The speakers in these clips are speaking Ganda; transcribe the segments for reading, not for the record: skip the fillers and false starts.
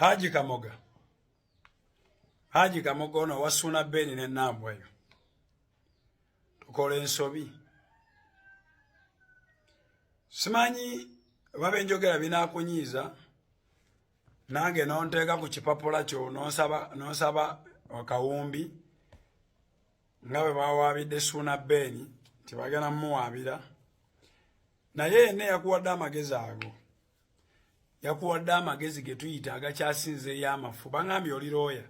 Haji Kamoga ono wasuna Beni ne Nambwayo. Tukole ensobi. Simanyi babenjogera binakunyiza nange nonteeka ku kipapula kyo nonsaba akawumbi nga bwe bawaabidde Ssuuna Beni tibagenda muwaabira naye ne yakuwadde amagezi ago. Yakuwadde amagezi ge tuyita agakyasinze y'amafu. Bangambye oli looya.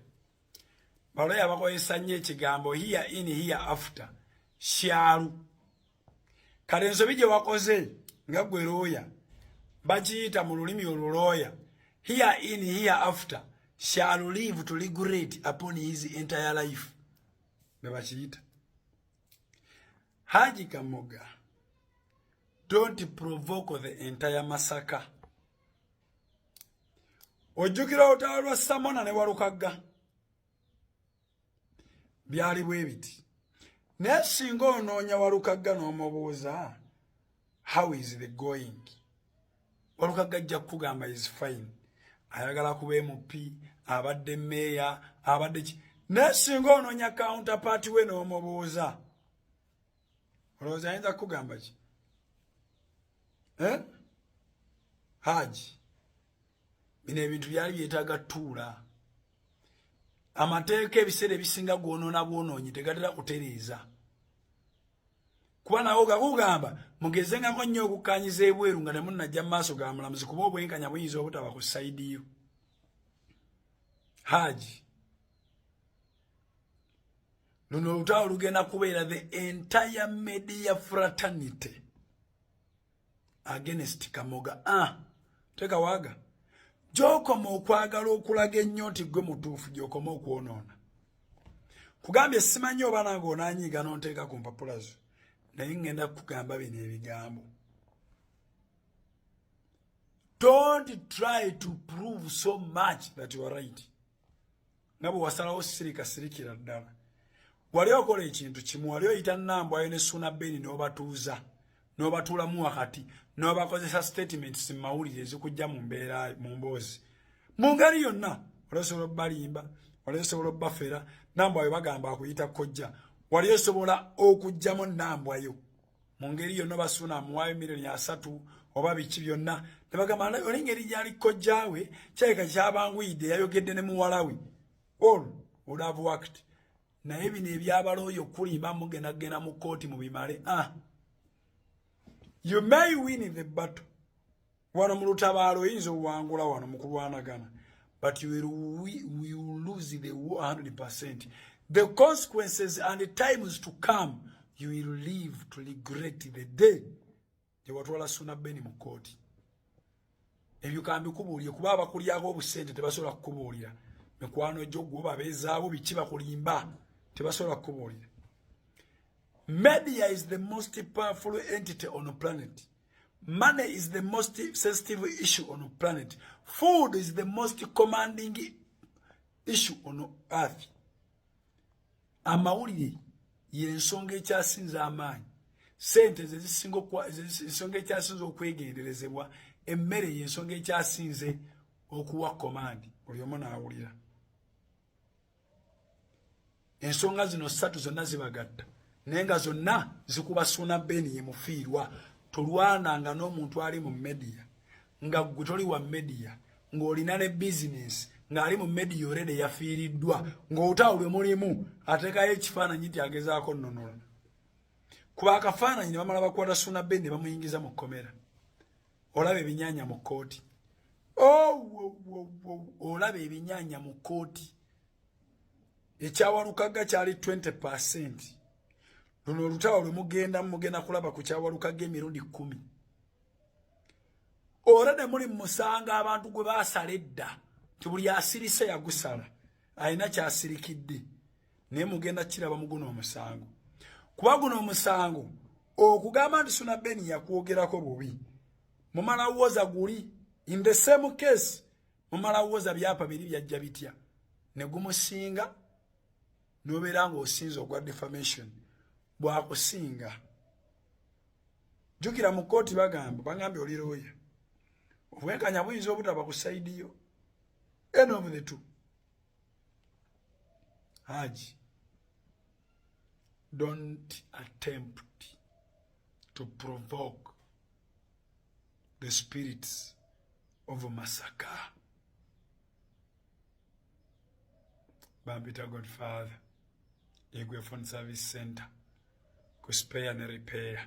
Balooya bakozesa nnyo ekigambo here in here after shyalu. Kale ensobi gye wakoze nga gwe looya bakiyita mu lulimi olulooya here in here after shall live to regret upon his entire life. Ne bakiyita. Haji Kamoga, don't provoke the entire massacre. Ojjukira olutalo lwa Samona ne Walukagga byali bwe biti. Naye singa onoonya Walukagga n'omubuuza how is the going, Walukagga ajja kukugamba is fine, ayagala kuba MP, abadde meya, abadde ki. Naye singa onoonya counterpart we n'omubuuza olowooza ayinza kukugamba ki? Haji, bino ebintu byali byetaaga tuula. Amateeka ebiseera ebisinga gwonoona bwonoonyi tegatera kutereeza. Kuba nawo gakugamba mugezengako nnyo okukkaanyiza ebweru nga temunnajja mu maaso ga mulamuzi kuba obwenkanya buyinza obutaba ku sayidi yo. Haji, luno olutalo lugenda kubeera the entire media fraternity against Kamoga. Teka waga. Gy'okoma okwagala okulaga ennyo nti gwe mutuufu gy'okoma okwonoona. Kugambye simanyi oba nange onaanyiiga n'onteeka ku mpapula zo. Naye ngenda kugamba bino ebigambo. Don't try to prove so much that you are right. Nga bwe wasalawo sirikira ddala. Wali okola ekintu kimu, wali oyita Nambwayo ne Ssuuna Beni n'obatuuza, n'obatuulamu wakati, n'obakozesa statements mu mawulire ezikujja mu mbeera mu mboozi. Mu ngeri yonna, wali osobola obbalimba, wali osobola obbafera, Nambwayo bagamba akuyita kojja. Wali osobola okujjamu Nambwayo. Mu ngeri yonna Ssuuna amuwaayo $3 oba biki byonna. Ne bagamba oli ngeri gy'ali kojjaawe, kyaleka kyabanguyidde yayogedde ne muwala we. All would have worked. Naye bino ebyabalooyo okulimba mugendagenda mu kkooti mu bimale. You may win the battle. Wano mu lutabaalo oyinza obuwangula wano mu kulwanagana. But you will lose the war 100%. The consequences and the times to come, you will live to regret the day gye watwala Ssuuna Beni mu kkooti. Ebyo kambikubuulire kuba abakulyako obusente tebasobola kukubuulira. Mikwano gyo gwe babeezaawo biki bakulimba tebasobola kukubuulira. Media is the most powerful entity on the planet. Money is the most sensitive issue on the planet. Food is the most commanding issue on earth. Amawulire y'ensonga ekyasinze amaanyi. Sente ensonga ekyasinze okwegenderezebwa. Emmere y'ensonga ekyasinze okuwa command. Buli omu n'awulira. Ensonga zino 3 zonna zibagatta. Nenga zonna zikuba Ssuuna Beni ye mufiirwa. Tolwananga n'omuntu ali mu media. Nga gwe toli wa media. Ng'olina ne business. Ng'ali mu media already yafiiriddwa. Ng'otawulwe mulimu. Ateekayo ekifaananyi nti agezaako nnonola. Kuba akafaananyi ne bamala bakwata Ssuuna Beni ne bamuyingiza mu kkomera. Olaba ebinyaanya mu kkooti. Olaba ebinyaanya mu kkooti. Ekyawalukagga kyali 20%. Luno olutalo lwe mugenda kulaba ku Kyawalukagga emirundi 10. Orade muli musanga abantu gwe baasala edda. Tibuli asirise yagusala. Alina kyasirikidde. Naye mugenda kiraba mu guno omusango. Kuba guno omusango okugamba nti Ssuuna Beni yakwogerako bubi. Mumala woza guli. In the same case, mumala woza byapa biri byajja bitya. Ne gumusinga nobeera ng'osinza ogwa defamation. Bwakusinga. Jukira mu kkooti bagambye oli looya. Obwenkanya buyinza obutaba ku sayidi yo. Any of the two. Haji, don't attempt to provoke the spirits of massacre. Bambita Godfather, Egwe Phone Service Center, ku spare and repair.